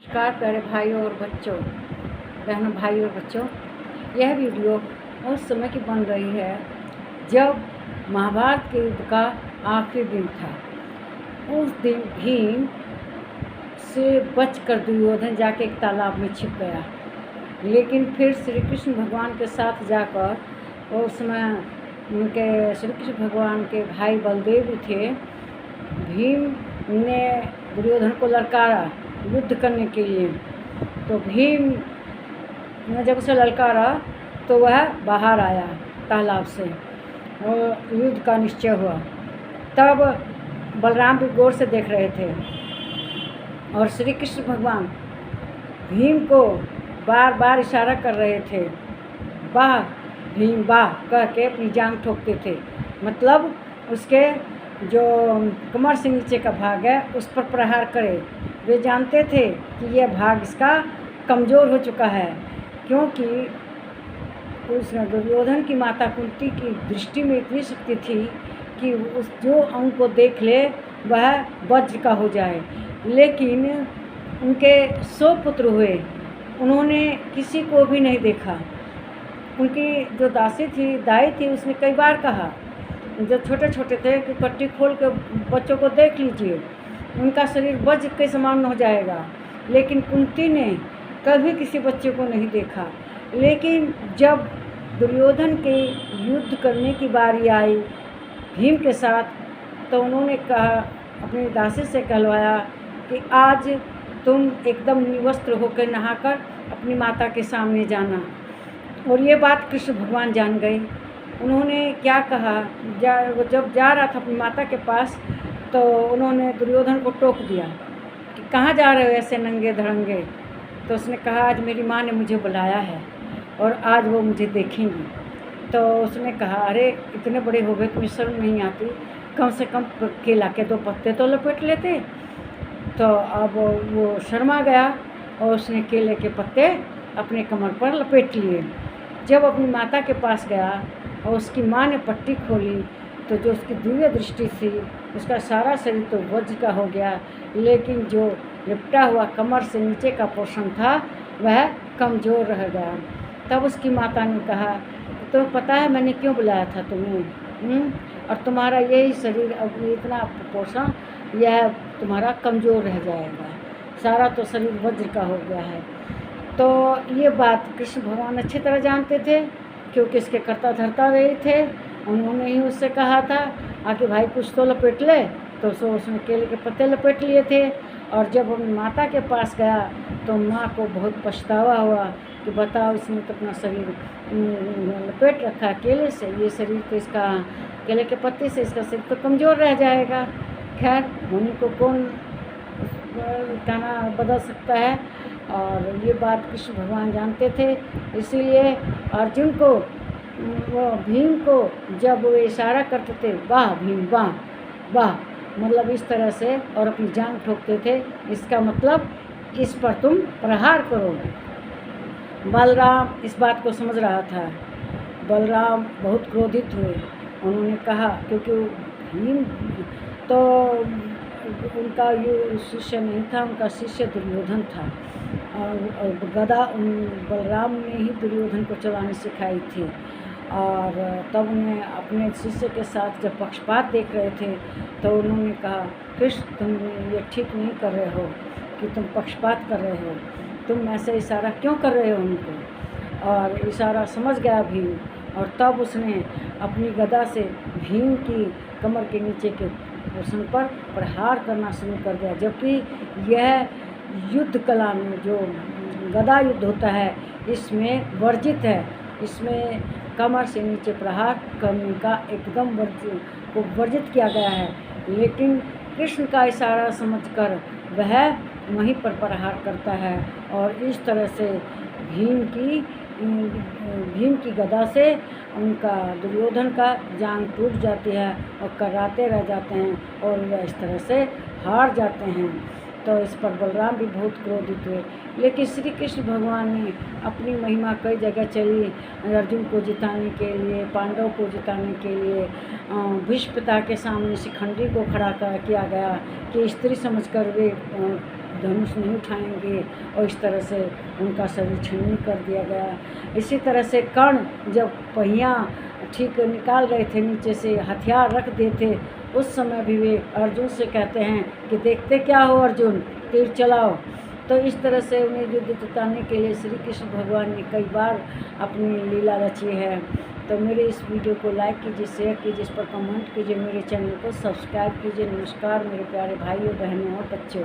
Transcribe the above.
नमस्कार प्यारे भाइयों और बच्चों, बहनों, भाइयों और बच्चों। यह वीडियो उस समय की बन रही है जब महाभारत के युद्ध का आखिरी दिन था। उस दिन भीम से बचकर दुर्योधन जाके एक तालाब में छिप गया, लेकिन फिर श्री कृष्ण भगवान के साथ जाकर उस समय उनके श्री कृष्ण भगवान के भाई बलदेव भी थे। भीम ने दुर्योधन को ललकारा युद्ध करने के लिए। तो भीम ने जब उसे ललकारा तो वह बाहर आया तालाब से और युद्ध का निश्चय हुआ। तब बलराम भी गौर से देख रहे थे और श्री कृष्ण भगवान भीम को बार बार इशारा कर रहे थे। वाह भीम वाह कह के अपनी जांघ ठोकते थे, मतलब उसके जो कमर से नीचे का भाग है उस पर प्रहार करे। वे जानते थे कि यह भाग इसका कमज़ोर हो चुका है, क्योंकि उस दुर्योधन की माता कुंती की दृष्टि में इतनी शक्ति थी कि उस जो अंग को देख ले वह वज्र का हो जाए। लेकिन उनके 100 पुत्र हुए, उन्होंने किसी को भी नहीं देखा। उनकी जो दाई थी उसने कई बार कहा, जो छोटे छोटे थे, कि पट्टी खोल के बच्चों को देख लीजिए, उनका शरीर वज्र के समान हो जाएगा। लेकिन कुंती ने कभी किसी बच्चे को नहीं देखा। लेकिन जब दुर्योधन के युद्ध करने की बारी आई भीम के साथ, तो उन्होंने कहा, अपनी दासी से कहलवाया कि आज तुम एकदम निवस्त्र होकर नहाकर अपनी माता के सामने जाना। और ये बात कृष्ण भगवान जान गए। उन्होंने क्या कहा, जब जा रहा था अपनी माता के पास, तो उन्होंने दुर्योधन को टोक दिया कि कहाँ जा रहे हो ऐसे नंगे धड़ंगे। तो उसने कहा, आज मेरी माँ ने मुझे बुलाया है और आज वो मुझे देखेंगी। तो उसने कहा, अरे इतने बड़े हो गए, तुम्हें शर्म नहीं आती? कम से कम केला के 2 पत्ते तो लपेट लेते। तो अब वो शर्मा गया और उसने केले के पत्ते अपने कमर पर लपेट लिए। जब अपनी माता के पास गया और उसकी माँ ने पट्टी खोली, तो जो उसकी दिव्य दृष्टि थी, उसका सारा शरीर तो वज्र का हो गया, लेकिन जो लिपटा हुआ कमर से नीचे का पोर्शन था वह कमज़ोर रह गया। तब उसकी माता ने कहा, तो पता है मैंने क्यों बुलाया था तुम्हें? और तुम्हारा यही शरीर अब इतना पोर्शन यह तुम्हारा कमज़ोर रह जाएगा, सारा तो शरीर वज्र का हो गया है। तो ये बात कृष्ण भगवान अच्छी तरह जानते थे, क्योंकि इसके कर्ता धर्ता वही थे। उन्होंने ही उससे कहा था आके भाई कुछ तो लपेट ले, तो उसने केले के पत्ते लपेट लिए थे। और जब अपनी माता के पास गया तो माँ को बहुत पछतावा हुआ कि बताओ, इसने तो अपना शरीर लपेट रखा केले से, ये शरीर तो इसका केले के पत्ते से इसका शरीर तो कमज़ोर रह जाएगा। खैर, होने को कौन कहना बदल सकता है। और ये बात कृष्ण भगवान जानते थे, इसीलिए अर्जुन को, वो भीम को जब वो इशारा करते थे, वाह भीम वाह वाह, मतलब इस तरह से, और अपनी जान ठोकते थे, इसका मतलब इस पर तुम प्रहार करो। बलराम इस बात को समझ रहा था। बलराम बहुत क्रोधित हुए। उन्होंने कहा, क्योंकि भीम तो उनका ये शिष्य नहीं था, उनका शिष्य दुर्योधन था। और गदा बलराम ने ही दुर्योधन को चलानी सिखाई थी। और तब उन्हें अपने शिष्य के साथ जब पक्षपात देख रहे थे, तो उन्होंने कहा, कृष्ण तुम ये ठीक नहीं कर रहे हो कि तुम पक्षपात कर रहे हो, तुम ऐसे इशारा क्यों कर रहे हो उनको। और इशारा समझ गया भीम, और तब उसने अपनी गदा से भीम की कमर के नीचे के पोर्शन पर प्रहार करना शुरू कर दिया। जबकि यह युद्ध कला में जो गदा युद्ध होता है, इसमें वर्जित है, इसमें कमर से नीचे प्रहार करने का एकदम वर्जित किया गया है। लेकिन कृष्ण का इशारा समझकर वह वहीं पर प्रहार करता है, और इस तरह से भीम की गदा से उनका दुर्योधन का जान टूट जाती है और कराते रह जाते हैं, और वह इस तरह से हार जाते हैं। तो इस पर बलराम भी बहुत क्रोधित हुए। लेकिन श्री कृष्ण भगवान ने अपनी महिमा कई जगह चली अर्जुन को जिताने के लिए, पांडव को जिताने के लिए। भीष्म पिता के सामने शिखंडी को खड़ा किया गया कि स्त्री समझकर वे धनुष नहीं उठाएंगे, और इस तरह से उनका शरीर छीन कर दिया गया। इसी तरह से कर्ण जब पहिया ठीक निकाल रहे थे, नीचे से हथियार रख दिए थे, उस समय भी वे अर्जुन से कहते हैं कि देखते क्या हो अर्जुन, तीर चलाओ। तो इस तरह से उन्हें युद्ध जिताने के लिए श्री कृष्ण भगवान ने कई बार अपनी लीला रची है। तो मेरे इस वीडियो को लाइक कीजिए, शेयर कीजिए, इस पर कमेंट कीजिए, मेरे चैनल को सब्सक्राइब कीजिए। नमस्कार मेरे प्यारे भाइयों, बहनों और बच्चों।